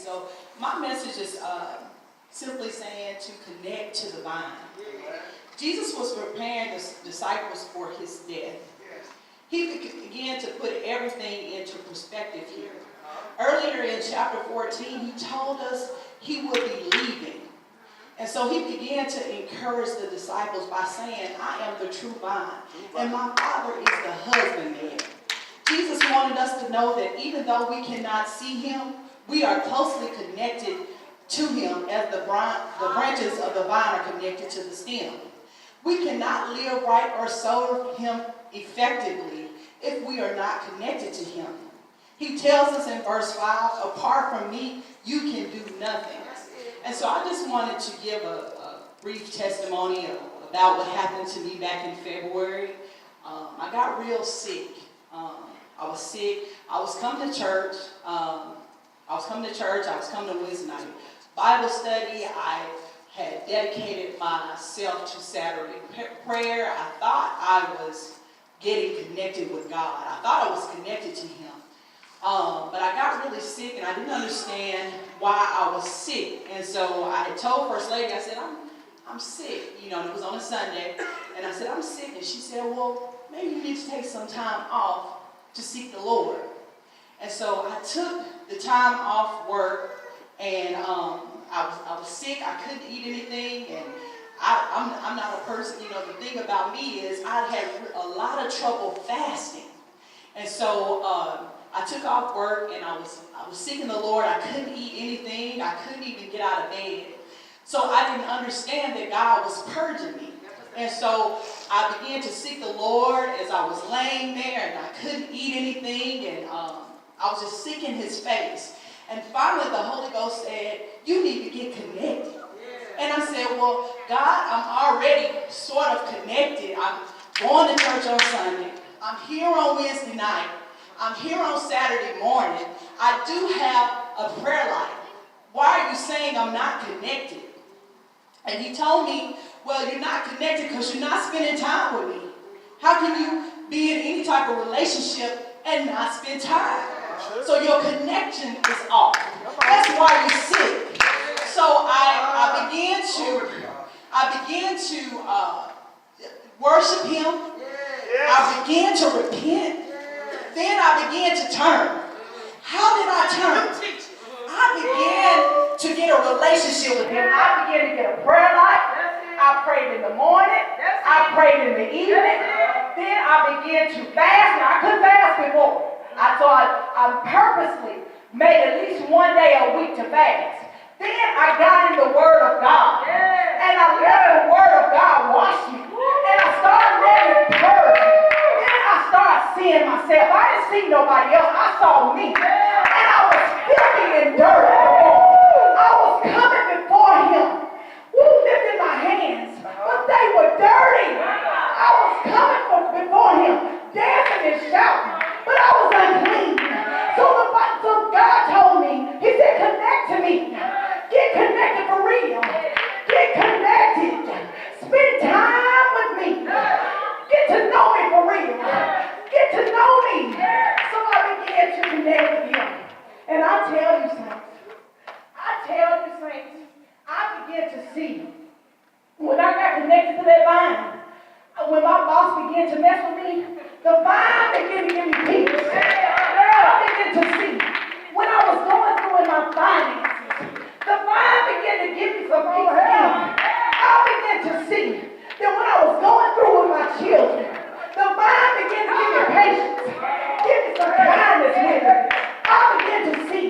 So my message is simply saying to connect to the vine. Jesus was preparing the disciples for his death. He began to put everything into perspective here. Earlier in chapter 14, he told us he would be leaving. And so he began to encourage the disciples by saying, I am the true vine, and my Father is the husbandman. Jesus wanted us to know that even though we cannot see him, we are closely connected to him as the branches of the vine are connected to the stem. We cannot live right or serve him effectively if we are not connected to him. He tells us in verse 5, apart from me, you can do nothing. And so I just wanted to give a brief testimony about what happened to me back in February. I got real sick. I was sick. I was coming to church. I was coming to Wednesday night Bible study. I had dedicated myself to Saturday prayer. I thought I was getting connected with God. I thought I was connected to him. But I got really sick, and I didn't understand why I was sick. And so I had told First Lady, I said, I'm sick. You know, and it was on a Sunday. And I said, I'm sick. And she said, well, maybe you need to take some time off to seek the Lord. And so I took the time off work, and I was sick. I couldn't eat anything, and I'm not a person, you know, the thing about me is I had a lot of trouble fasting. And so I took off work, and I was seeking the Lord. I couldn't eat anything. I couldn't even get out of bed. So I didn't understand that God was purging me. And so I began to seek the Lord as I was laying there, and I couldn't eat anything, and I was just seeking his face. And finally the Holy Ghost said, you need to get connected. And I said, well, God, I'm already sort of connected. I'm going to church on Sunday. I'm here on Wednesday night. I'm here on Saturday morning. I do have a prayer life. Why are you saying I'm not connected? And he told me, well, you're not connected because you're not spending time with me. How can you be in any type of relationship and not spend time? So your connection is off. That's why you're sick. So I began to worship him. I began to repent. Then I began to turn. How did I turn? I began to get a relationship with him. I began to get a prayer life. I prayed in the morning. I prayed in the evening. Then I began to fast. Now, I couldn't fast before. So I purposely made at least one day a week to fast. Then I got in the Word of God. And I let the Word of God wash me. And I started letting it purge me. Then I started seeing myself. I didn't see nobody else. I saw me. And I was filthy and dirty before. I was coming before him. Lifting my hands. But they were dirty. I was coming before him. Dancing and shouting. But I was unclean. So God told me, he said, connect to me. Get connected for real. Get connected. Spend time with me. Get to know me for real. Get to know me. So I began to connect with him. And I tell you, saints, I began to see. When I got connected to that vine, when my boss began to mess with me, the vine began to give me peace. I began to see. When I was going through in my finances, the vine began to give me some peace again. I began to see that when I was going through with my children, the vine began to give me patience, give me some kindness with me. I began to see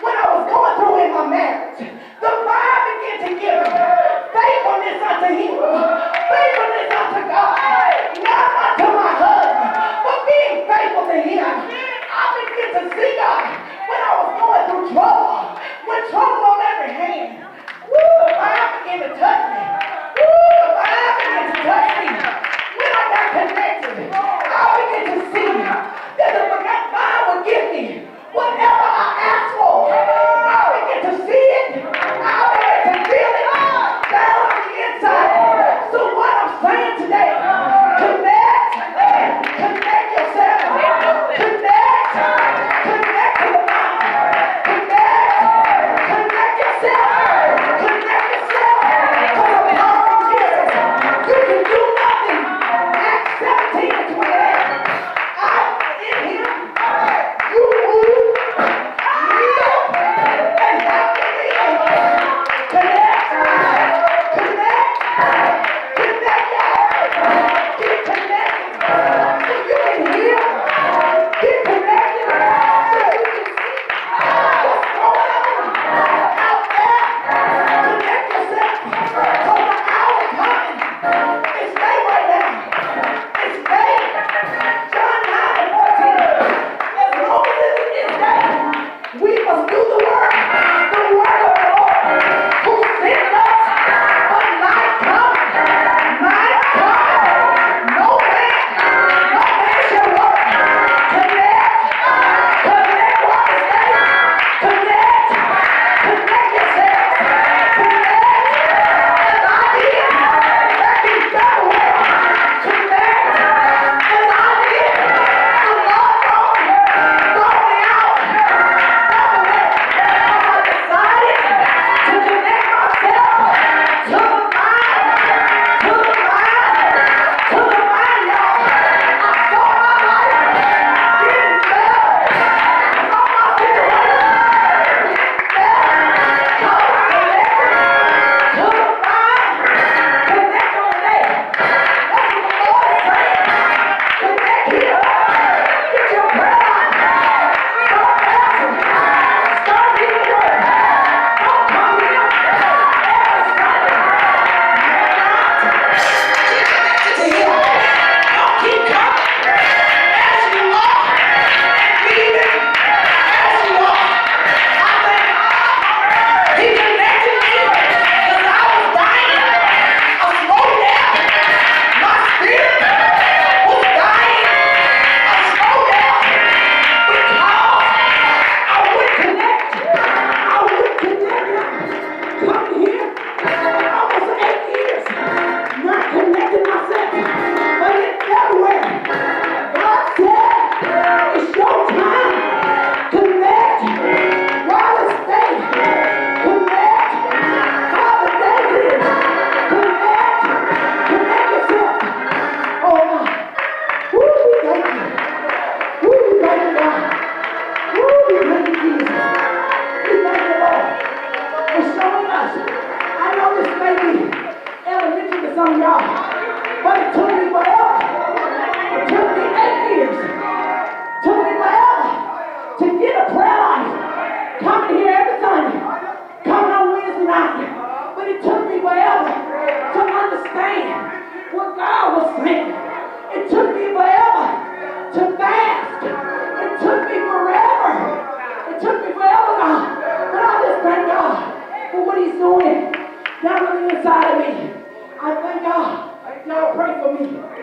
when I was going through in my marriage, the vine began to give me faithfulness unto him, faithfulness unto God, not unto my husband, but being faithful to him. me forever. It took me forever, God. But I just thank God for what he's doing down on the inside of me. I thank God. Y'all pray for me.